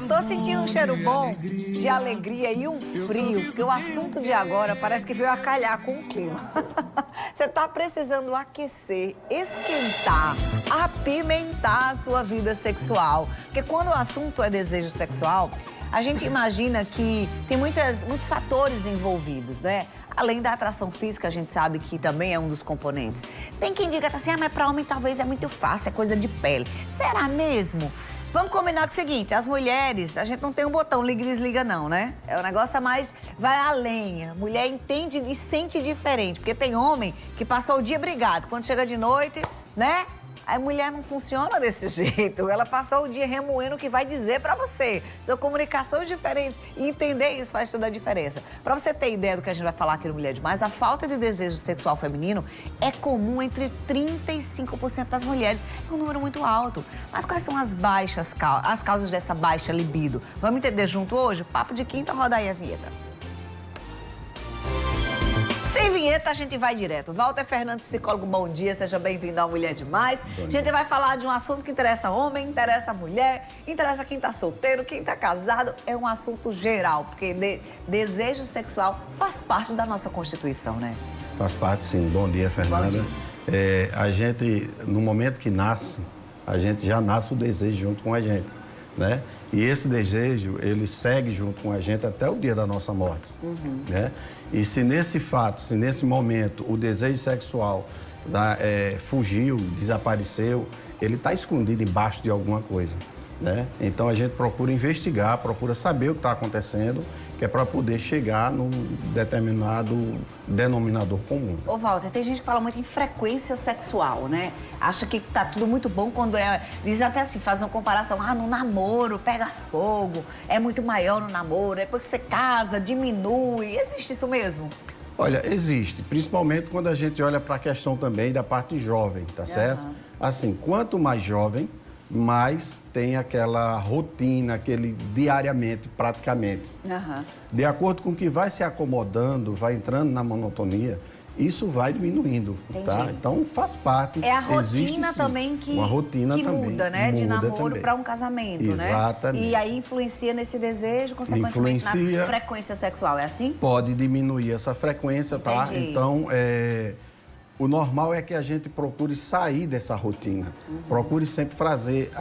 Tô sentindo um cheiro bom de alegria e um frio, porque o assunto de agora parece que veio a calhar com o clima. Você tá precisando aquecer, esquentar, apimentar a sua vida sexual. Porque quando o assunto é desejo sexual, a gente imagina que tem muitos fatores envolvidos, né? Além da atração física, a gente sabe que também é um dos componentes. Tem quem diga assim, mas para homem talvez é muito fácil, é coisa de pele. Será mesmo? Vamos combinar com o seguinte, as mulheres, a gente não tem um botão liga e desliga não, né? É um negócio a mais, vai além. A mulher entende e sente diferente, porque tem homem que passou o dia brigado, quando chega de noite, né? A mulher não funciona desse jeito. Ela passou o dia remoendo o que vai dizer pra você. São comunicações diferentes. E entender isso faz toda a diferença. Pra você ter ideia do que a gente vai falar aqui no Mulher Demais, a falta de desejo sexual feminino é comum entre 35% das mulheres. É um número muito alto. Mas quais são as causas dessa baixa libido? Vamos entender junto hoje? Papo de quinta, roda aí a vinheta. Sem vinheta, a gente vai direto. Walter Fernandes, psicólogo, bom dia. Seja bem-vindo ao Mulher Demais. A gente vai falar de um assunto que interessa homem, interessa mulher, interessa quem tá solteiro, quem tá casado. É um assunto geral, porque desejo sexual faz parte da nossa Constituição, né? Faz parte, sim. Bom dia, Fernanda. Bom dia. A gente, no momento que nasce, a gente já nasce o desejo junto com a gente, né? E esse desejo, ele segue junto com a gente até o dia da nossa morte, né? E se nesse momento, o desejo sexual fugiu, desapareceu, ele está escondido embaixo de alguma coisa, né? Então a gente procura investigar, procura saber o que está acontecendo, que é para poder chegar num determinado denominador comum. Ô, Walter, tem gente que fala muito em frequência sexual, né? Acha que tá tudo muito bom quando diz até assim, faz uma comparação, no namoro pega fogo, é muito maior no namoro, depois que você casa, diminui. Existe isso mesmo? Olha, existe, principalmente quando a gente olha para a questão também da parte jovem, tá certo? Assim, quanto mais jovem, mais tem aquela rotina, aquele diariamente, praticamente. De acordo com o que vai se acomodando, vai entrando na monotonia, isso vai diminuindo, tá? Então faz parte. É a rotina existe, também que também, muda, né? De namoro para um casamento, exatamente, né? E aí influencia nesse desejo, consequentemente na frequência sexual, é assim? Pode diminuir essa frequência, tá? Entendi. Então, o normal é que a gente procure sair dessa rotina, procure sempre fazer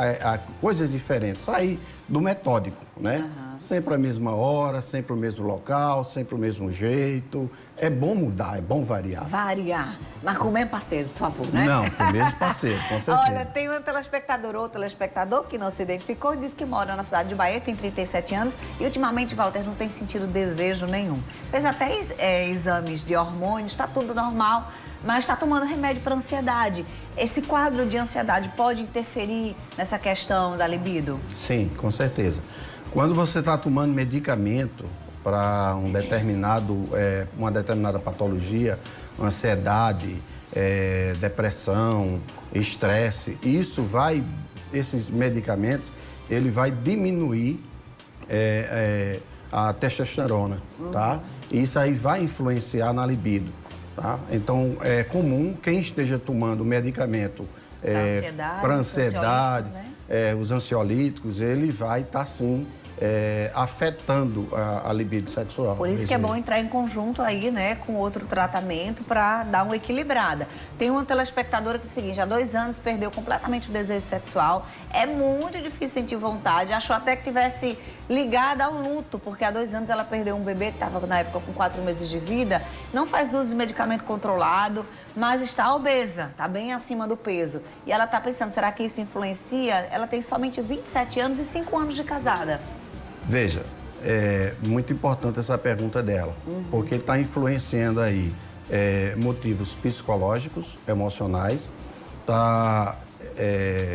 coisas diferentes, sair do metódico, né? Sempre a mesma hora, sempre o mesmo local, sempre o mesmo jeito. É bom mudar, é bom variar. Variar. Mas com o mesmo parceiro, por favor, né? Não, com o mesmo parceiro, com certeza. Olha, tem um telespectador ou telespectador que não se identificou e disse que mora na cidade de Bahia, tem 37 anos e ultimamente, Walter, não tem sentido desejo nenhum. Fez até exames de hormônios, está tudo normal, mas está tomando remédio para ansiedade. Esse quadro de ansiedade pode interferir nessa questão da libido? Sim, com certeza. Quando você está tomando medicamento para uma determinada patologia, ansiedade, depressão, estresse, esses medicamentos, ele vai diminuir a testosterona, tá? E isso aí vai influenciar na libido. Tá? Então, é comum quem esteja tomando medicamento para ansiedade, os ansiolíticos, ele vai estar, sim, afetando a libido sexual. Por isso que é bom entrar em conjunto aí, né, com outro tratamento para dar uma equilibrada. Tem uma telespectadora que é o seguinte, há 2 anos perdeu completamente o desejo sexual, é muito difícil sentir vontade, achou até que tivesse ligada ao luto, porque há 2 anos ela perdeu um bebê que estava na época com 4 meses de vida, não faz uso de medicamento controlado, mas está obesa, está bem acima do peso. E ela está pensando, será que isso influencia? Ela tem somente 27 anos e 5 anos de casada. Veja, é muito importante essa pergunta dela, porque está influenciando aí motivos psicológicos, emocionais, está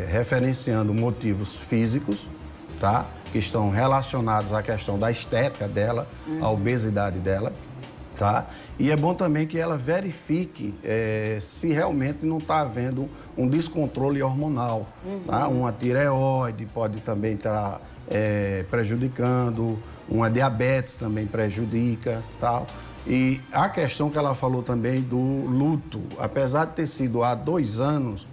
referenciando motivos físicos, tá? Que estão relacionados à questão da estética dela, à obesidade dela, tá? E é bom também que ela verifique se realmente não está havendo um descontrole hormonal, tá? Uma tireoide pode também estar prejudicando, uma diabetes também prejudica, tal. E a questão que ela falou também do luto, apesar de ter sido há 2 anos,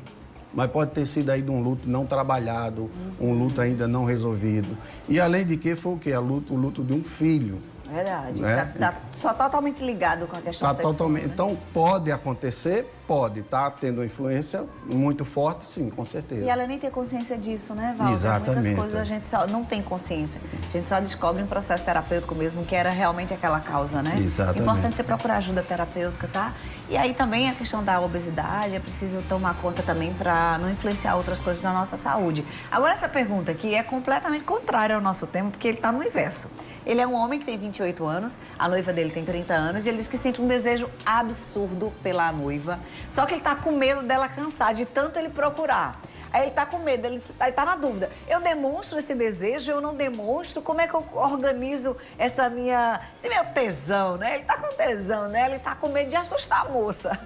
mas pode ter sido aí de um luto não trabalhado, um luto ainda não resolvido. E além de que foi o quê? O luto de um filho. Verdade. Né? Tá só totalmente ligado com a questão sexual. Totalmente. Né? Então, pode acontecer, pode. Tá tendo uma influência muito forte, sim, com certeza. E ela nem tem consciência disso, né, Walter? Exatamente. Muitas coisas a gente só não tem consciência. A gente só descobre em processo terapêutico mesmo que era realmente aquela causa, né? Exatamente. Importante você procurar ajuda terapêutica, tá? E aí também a questão da obesidade, é preciso tomar conta também para não influenciar outras coisas da nossa saúde. Agora, essa pergunta aqui é completamente contrária ao nosso tema, porque ele está no inverso. Ele é um homem que tem 28 anos, a noiva dele tem 30 anos e ele diz que sente um desejo absurdo pela noiva. Só que ele tá com medo dela cansar de tanto ele procurar. Aí ele tá com medo, ele tá na dúvida. Eu demonstro esse desejo, eu não demonstro? Como é que eu organizo esse meu tesão, né? Ele tá com tesão, né? Ele tá com medo de assustar a moça.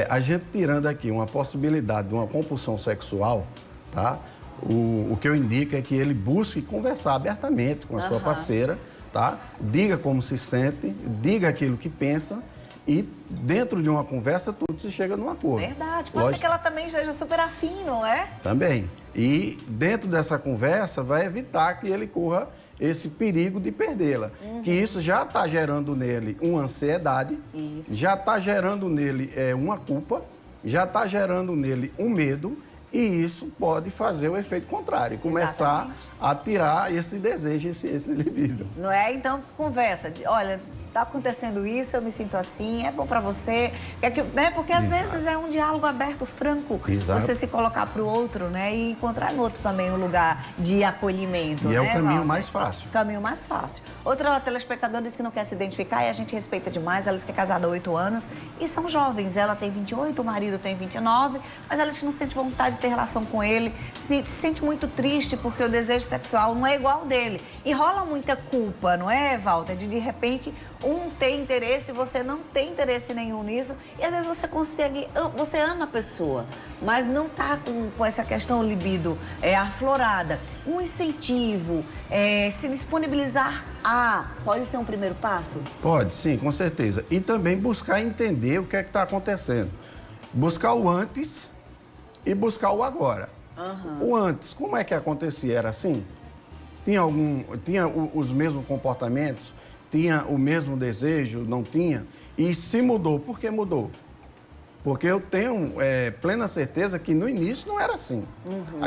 A gente tirando aqui uma possibilidade de uma compulsão sexual, tá? O que eu indico é que ele busque conversar abertamente com a sua parceira, tá? Diga como se sente, diga aquilo que pensa e dentro de uma conversa tudo se chega num acordo. Verdade. Pode ser que ela também esteja super afim, não é? Também. E dentro dessa conversa vai evitar que ele corra esse perigo de perdê-la. Que isso já está gerando nele uma ansiedade, já está gerando nele uma culpa, já está gerando nele um medo. E isso pode fazer o efeito contrário, começar a tirar esse desejo, esse libido. Não é? Então, conversa. Olha, tá acontecendo isso, eu me sinto assim, é bom pra você. Né? Porque às vezes é um diálogo aberto, franco. Você se colocar pro outro, né? E encontrar no outro também um lugar de acolhimento. E é né, o caminho Walter? mais fácil. O caminho mais fácil. Outra telespectadora disse que não quer se identificar e a gente respeita demais. Ela disse que é casada há 8 anos e são jovens. Ela tem 28, o marido tem 29, mas ela disse que não sente vontade de ter relação com ele. Se sente muito triste porque o desejo sexual não é igual ao dele. E rola muita culpa, não é, Walter? De repente, um tem interesse e você não tem interesse nenhum nisso. E às vezes você ama a pessoa, mas não tá com essa questão libido aflorada. Um incentivo, se disponibilizar pode ser um primeiro passo? Pode, sim, com certeza. E também buscar entender o que é que está acontecendo. Buscar o antes e buscar o agora. O antes, como é que acontecia? Era assim? Tinha os mesmos comportamentos? Tinha o mesmo desejo? Não tinha? E se mudou, por que mudou? Porque eu tenho plena certeza que no início não era assim.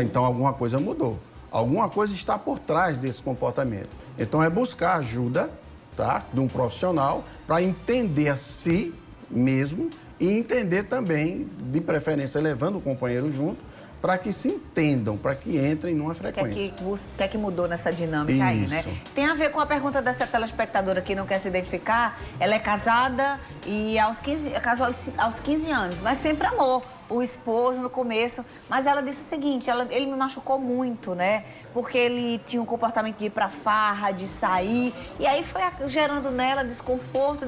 Então alguma coisa mudou. Alguma coisa está por trás desse comportamento. Então é buscar ajuda, tá, de um profissional para entender a si mesmo e entender também, de preferência, levando o companheiro junto, para que se entendam, para que entrem numa frequência. O que é que mudou nessa dinâmica aí, né? Tem a ver com a pergunta dessa telespectadora que não quer se identificar. Ela é casada e casou aos 15 anos, mas sempre amou o esposo no começo. Mas ela disse o seguinte, ele me machucou muito, né? Porque ele tinha um comportamento de ir pra farra, de sair. E aí foi gerando nela desconforto,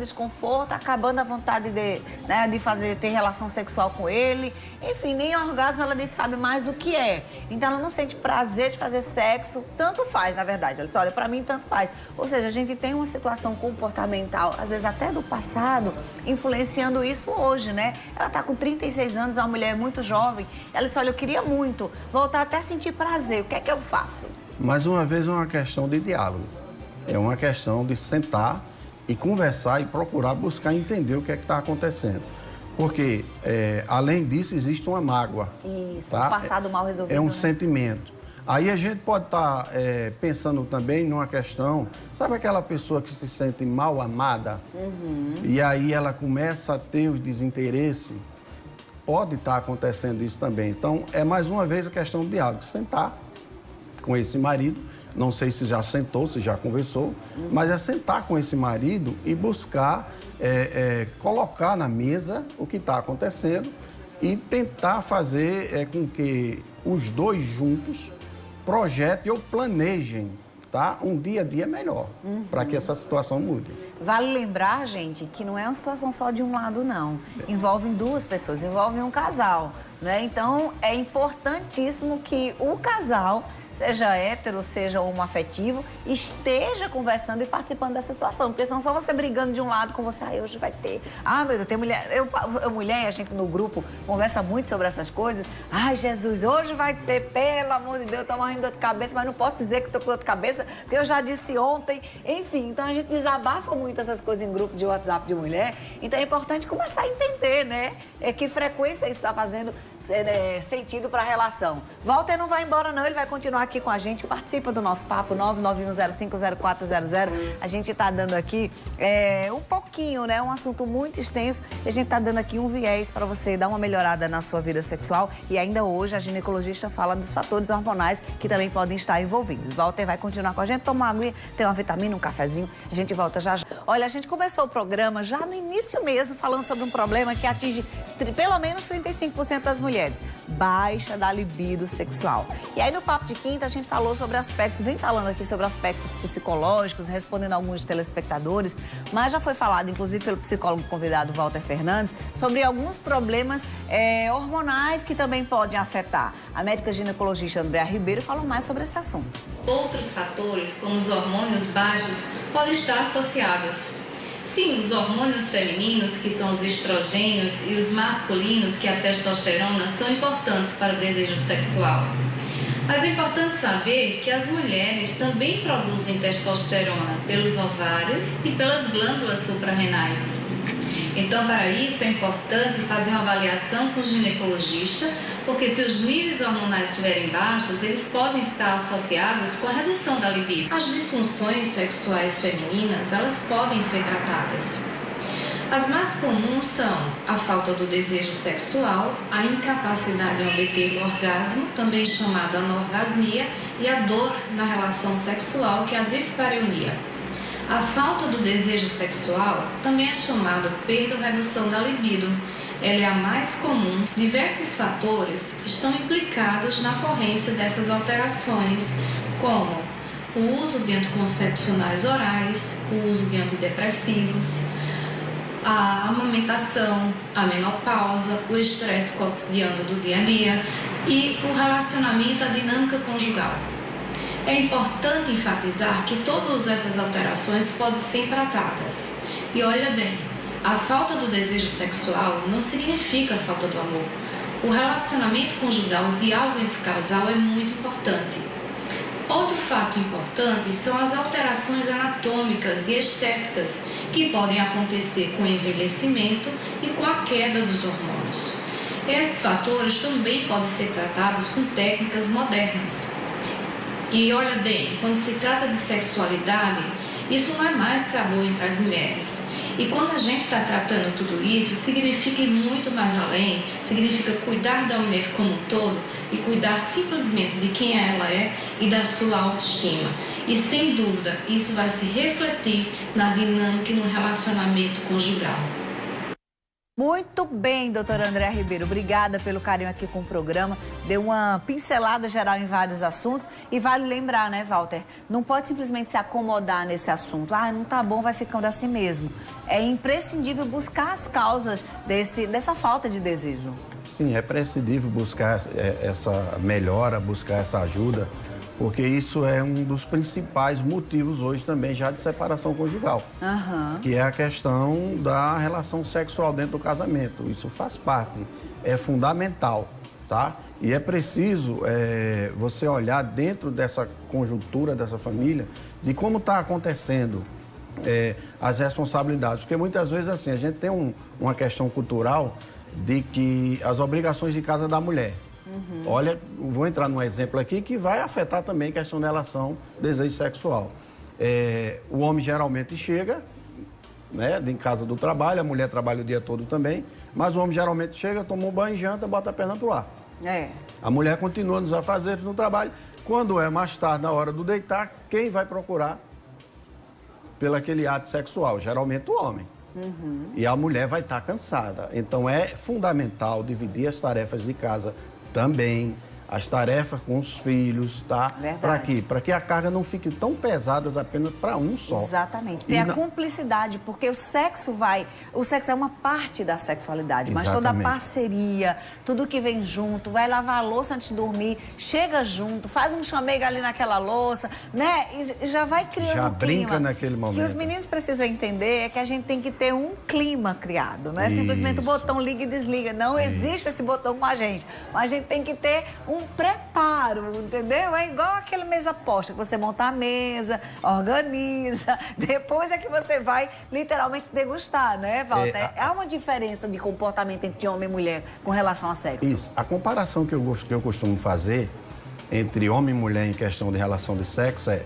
acabando a vontade de ter relação sexual com ele. Enfim, nem orgasmo ela nem sabe mais o que é. Então ela não sente prazer de fazer sexo, tanto faz, na verdade. Ela disse, olha, pra mim tanto faz. Ou seja, a gente tem uma situação comportamental, às vezes até do passado, influenciando isso hoje, né? Ela tá com 36 anos, é uma mulher muito jovem. Ela disse, olha, eu queria muito voltar até a sentir prazer. O que é que eu faço? Mais uma vez é uma questão de diálogo. É uma questão de sentar e conversar e procurar buscar entender o que é que está acontecendo. Porque, além disso, existe uma mágoa. Isso, tá? um passado mal resolvido. É um né? sentimento. Aí a gente pode estar pensando também numa questão, sabe aquela pessoa que se sente mal amada? E aí ela começa a ter o desinteresse? Pode estar acontecendo isso também. Então, é mais uma vez a questão do diálogo. Sentar com esse marido, não sei se já sentou, se já conversou, mas é sentar com esse marido e buscar colocar na mesa o que está acontecendo e tentar fazer com que os dois juntos projetem ou planejem, tá, um dia a dia melhor, para que essa situação mude. Vale lembrar, gente, que não é uma situação só de um lado, não. Envolvem duas pessoas, envolve um casal, né? Então, é importantíssimo que o casal seja hétero, seja homoafetivo, esteja conversando e participando dessa situação. Porque senão só você brigando de um lado com você, hoje vai ter. Meu Deus, tem mulher. Mulher, a gente no grupo conversa muito sobre essas coisas. Jesus, hoje vai ter, pelo amor de Deus, eu tô morrendo de dor de cabeça, mas não posso dizer que tô com dor de cabeça, porque eu já disse ontem. Enfim, então a gente desabafa muito essas coisas em grupo de WhatsApp de mulher. Então é importante começar a entender, né? Que frequência isso está fazendo sentido para a relação. Walter não vai embora não, ele vai continuar aqui com a gente, participa do nosso papo 991050400. A gente está dando aqui um pouquinho, né, um assunto muito extenso, e a gente está dando aqui um viés para você dar uma melhorada na sua vida sexual, e ainda hoje a ginecologista fala dos fatores hormonais que também podem estar envolvidos. Walter vai continuar com a gente, toma uma aguinha, tem uma vitamina, um cafezinho, a gente volta já já. Olha, a gente começou o programa já no início mesmo, falando sobre um problema que atinge pelo menos 35% das mulheres. Baixa da libido sexual. E aí no Papo de Quinta a gente falou sobre aspectos, vem falando aqui sobre aspectos psicológicos, respondendo a alguns telespectadores, mas já foi falado, inclusive pelo psicólogo convidado Walter Fernandes, sobre alguns problemas hormonais que também podem afetar. A médica ginecologista Andréa Ribeiro falou mais sobre esse assunto. Outros fatores, como os hormônios baixos, podem estar associados. Sim, os hormônios femininos, que são os estrogênios, e os masculinos, que é a testosterona, são importantes para o desejo sexual. Mas é importante saber que as mulheres também produzem testosterona pelos ovários e pelas glândulas suprarrenais. Então, para isso, é importante fazer uma avaliação com o ginecologista, porque se os níveis hormonais estiverem baixos, eles podem estar associados com a redução da libido. As disfunções sexuais femininas, elas podem ser tratadas. As mais comuns são a falta do desejo sexual, a incapacidade de obter o orgasmo, também chamada anorgasmia, e a dor na relação sexual, que é a dispareunia. A falta do desejo sexual também é chamada perda ou redução da libido. Ela é a mais comum. Diversos fatores estão implicados na ocorrência dessas alterações, como o uso de anticoncepcionais orais, o uso de antidepressivos, a amamentação, a menopausa, o estresse cotidiano do dia a dia e o relacionamento, a dinâmica conjugal. É importante enfatizar que todas essas alterações podem ser tratadas. E olha bem, a falta do desejo sexual não significa a falta do amor. O relacionamento conjugal, o diálogo entre o casal é muito importante. Outro fato importante são as alterações anatômicas e estéticas que podem acontecer com o envelhecimento e com a queda dos hormônios. Esses fatores também podem ser tratados com técnicas modernas. E olha bem, quando se trata de sexualidade, isso não é mais tabu entre as mulheres. E quando a gente está tratando tudo isso, significa ir muito mais além, significa cuidar da mulher como um todo e cuidar simplesmente de quem ela é e da sua autoestima. E sem dúvida, isso vai se refletir na dinâmica e no relacionamento conjugal. Muito bem, doutora Andréa Ribeiro. Obrigada pelo carinho aqui com o programa. Deu uma pincelada geral em vários assuntos. E vale lembrar, né, Walter? Não pode simplesmente se acomodar nesse assunto. Não tá bom, vai ficando assim mesmo. É imprescindível buscar as causas dessa falta de desejo. Sim, é prescindível buscar essa melhora, buscar essa ajuda, porque isso é um dos principais motivos hoje também já de separação conjugal, que é a questão da relação sexual dentro do casamento. Isso faz parte, é fundamental, tá? E é preciso você olhar dentro dessa conjuntura, dessa família, de como está acontecendo as responsabilidades. Porque muitas vezes assim, a gente tem uma questão cultural de que as obrigações de casa da mulher. Olha, vou entrar num exemplo aqui que vai afetar também a questão da relação desejo sexual. O homem geralmente chega, né, em casa do trabalho, a mulher trabalha o dia todo também, mas o homem geralmente chega, toma um banho, janta, bota a perna pro ar. A mulher continua nos afazeres no trabalho. Quando é mais tarde, na hora do deitar, quem vai procurar pelo aquele ato sexual? Geralmente o homem. E a mulher vai estar cansada. Então é fundamental dividir as tarefas de casa também. as tarefas com os filhos, tá? Para quê? Para que a carga não fique tão pesada apenas para um só. Exatamente. Tem a cumplicidade, porque o sexo é uma parte da sexualidade, mas toda a parceria, tudo que vem junto, vai lavar a louça antes de dormir, chega junto, faz um chamega ali naquela louça, né? E já vai criando já um clima. Brinca naquele momento. O que os meninos precisam entender é que a gente tem que ter um clima criado, não é simplesmente o botão liga e desliga. Não existe esse botão com a gente. Mas a gente tem que ter um preparo, entendeu? É igual aquele mesa posta, que você monta a mesa, organiza, depois é que você vai literalmente degustar, né, Walter? Há uma diferença de comportamento entre homem e mulher com relação a sexo. Isso. A comparação que eu costumo fazer entre homem e mulher em questão de relação de sexo é: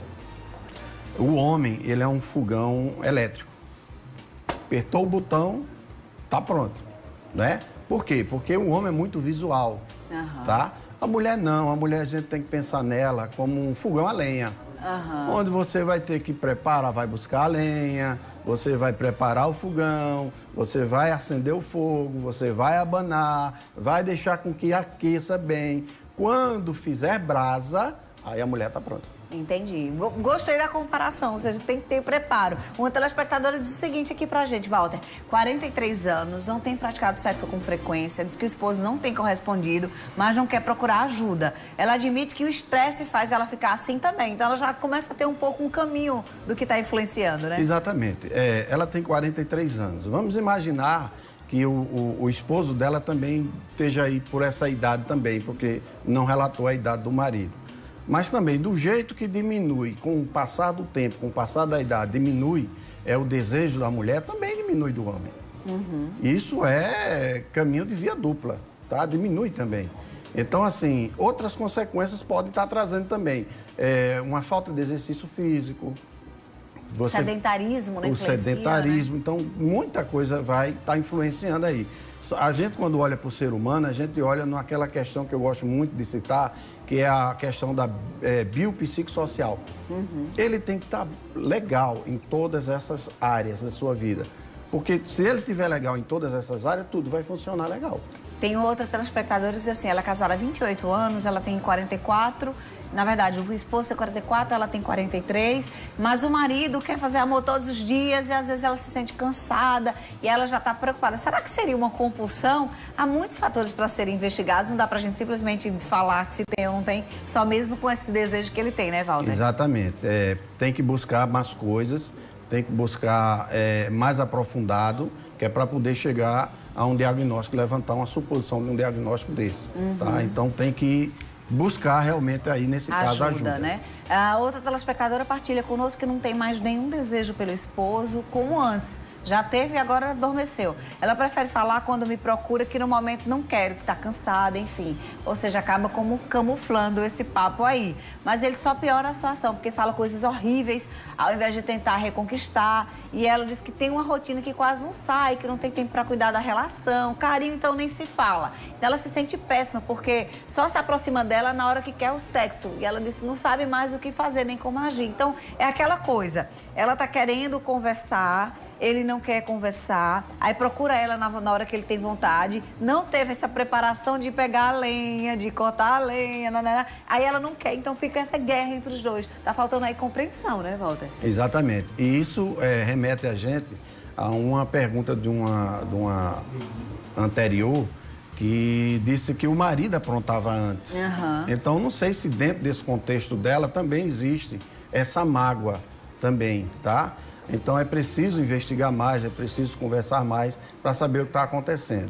o homem, ele é um fogão elétrico. Apertou o botão, tá pronto, né? Por quê? Porque o homem é muito visual, tá? A mulher não, a mulher a gente tem que pensar nela como um fogão a lenha. Onde você vai ter que preparar, vai buscar a lenha, você vai preparar o fogão, você vai acender o fogo, você vai abanar, vai deixar com que aqueça bem. Quando fizer brasa, aí a mulher tá pronta. Entendi. Gostei da comparação, ou seja, tem que ter preparo. Uma telespectadora diz o seguinte aqui pra gente, Walter: 43 anos, não tem praticado sexo com frequência, diz que o esposo não tem correspondido, mas não quer procurar ajuda. Ela admite que o estresse faz ela ficar assim também, então ela já começa a ter um pouco um caminho do que está influenciando, né? Exatamente. Ela tem 43 anos. Vamos imaginar que o esposo dela também esteja aí por essa idade também, porque não relatou a idade do marido. Mas também, do jeito que diminui, com o passar do tempo, com o passar da idade, diminui, o desejo da mulher, também diminui do homem. Isso é caminho de via dupla, tá? Diminui também. Então, assim, outras consequências podem estar trazendo também. Uma falta de exercício físico. Sedentarismo, né? O sedentarismo. Né? Então, muita coisa vai estar influenciando aí. A gente, quando olha para o ser humano, a gente olha naquela questão que eu gosto muito de citar, que é a questão da biopsicossocial. Ele tem que estar legal em todas essas áreas da sua vida. Porque se ele estiver legal em todas essas áreas, tudo vai funcionar legal. Tem outra telespectadora que diz assim: ela é casada há 28 anos, ela tem 44. Na verdade, o esposo tem 44, ela tem 43, mas o marido quer fazer amor todos os dias e às vezes ela se sente cansada e ela já está preocupada. Será que seria uma compulsão? Há muitos fatores para serem investigados, não dá para a gente simplesmente falar que se tem ou não tem, só mesmo com esse desejo que ele tem, né, Walter? Exatamente. Tem que buscar mais coisas, tem que buscar mais aprofundado, que é para poder chegar a um diagnóstico, levantar uma suposição de um diagnóstico desse. Tá? Então tem que buscar realmente aí, nesse caso, ajuda. Né? A outra telespectadora partilha conosco que não tem mais nenhum desejo pelo esposo, como antes. Já teve e agora adormeceu. Ela prefere falar quando me procura que no momento não quero, que está cansada, enfim. Ou seja, acaba como camuflando esse papo aí. Mas ele só piora a situação, porque fala coisas horríveis, ao invés de tentar reconquistar. E ela diz que tem uma rotina que quase não sai, que não tem tempo para cuidar da relação. Carinho, então, nem se fala. Então, ela se sente péssima, porque só se aproxima dela na hora que quer o sexo. E ela disse que não sabe mais o que fazer, nem como agir. Então, é aquela coisa. Ela está querendo conversar, ele não quer conversar, aí procura ela na hora que ele tem vontade, não teve essa preparação de pegar a lenha, de cortar a lenha, aí ela não quer, então fica essa guerra entre os dois. Tá faltando aí compreensão, né, Walter? Exatamente. E isso remete a gente a uma pergunta de uma anterior, que disse que o marido aprontava antes. Então, não sei se dentro desse contexto dela também existe essa mágoa também, tá? Então, é preciso investigar mais, é preciso conversar mais para saber o que está acontecendo.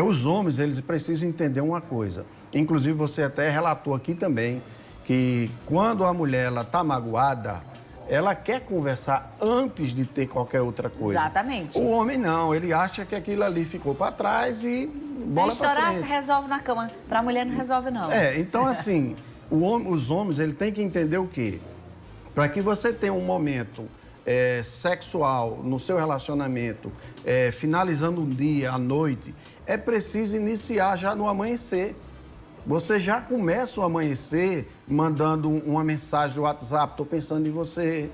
Os homens, eles precisam entender uma coisa. Inclusive, você até relatou aqui também que quando a mulher está magoada, ela quer conversar antes de ter qualquer outra coisa. Exatamente. O homem não, ele acha que aquilo ali ficou para trás e bola para frente. Chorar se resolve na cama, para a mulher não resolve não. Então assim, os homens, ele tem que entender o quê? Para que você tenha um momento sexual no seu relacionamento, finalizando um dia, à noite, é preciso iniciar já no amanhecer. Você já começa o amanhecer mandando uma mensagem do WhatsApp: estou pensando em você.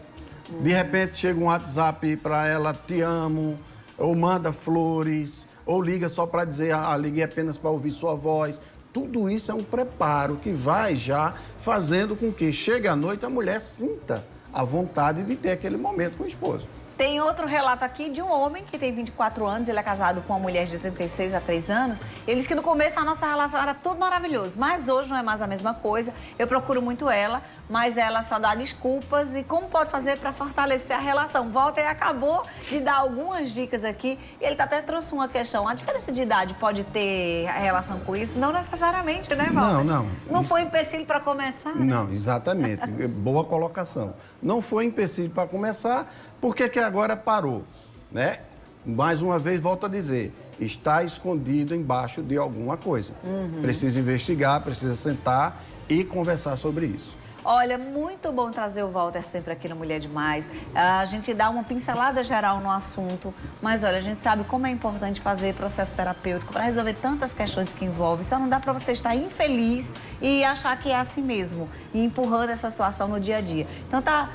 De repente chega um WhatsApp para ela: te amo, ou manda flores, ou liga só para dizer: liguei apenas para ouvir sua voz. Tudo isso é um preparo que vai já fazendo com que chegue à noite a mulher sinta a vontade de ter aquele momento com o esposo. Tem outro relato aqui de um homem que tem 24 anos, ele é casado com uma mulher de 36 a 3 anos. Ele diz que no começo a nossa relação era tudo maravilhoso, mas hoje não é mais a mesma coisa. Eu procuro muito ela, mas ela só dá desculpas. E como pode fazer para fortalecer a relação? Walter acabou de dar algumas dicas aqui. Ele até trouxe uma questão. A diferença de idade pode ter relação com isso? Não necessariamente, né, Walter? Não. Não foi empecilho para começar? Né? Não, exatamente. Boa colocação. Não foi empecilho para começar, por que agora parou, né? Mais uma vez, volto a dizer, está escondido embaixo de alguma coisa. Precisa investigar, precisa sentar e conversar sobre isso. Olha, muito bom trazer o Walter sempre aqui no Mulher Demais. A gente dá uma pincelada geral no assunto, mas olha, a gente sabe como é importante fazer processo terapêutico para resolver tantas questões que envolvem. Só não dá para você estar infeliz e achar que é assim mesmo, e empurrando essa situação no dia a dia. Então, tá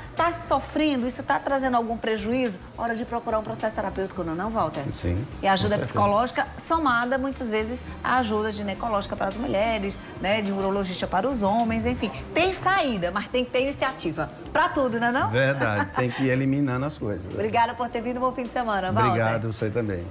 sofrendo, isso tá trazendo algum prejuízo? Hora de procurar um processo terapêutico, não, Walter? Sim. E ajuda psicológica somada, muitas vezes, a ajuda ginecológica para as mulheres, né, de urologista para os homens, enfim. Tem saída, mas tem que ter iniciativa. Para tudo, não é não? Verdade, tem que ir eliminando as coisas. Obrigada por ter vindo, bom fim de semana, Walter. Obrigado, você também.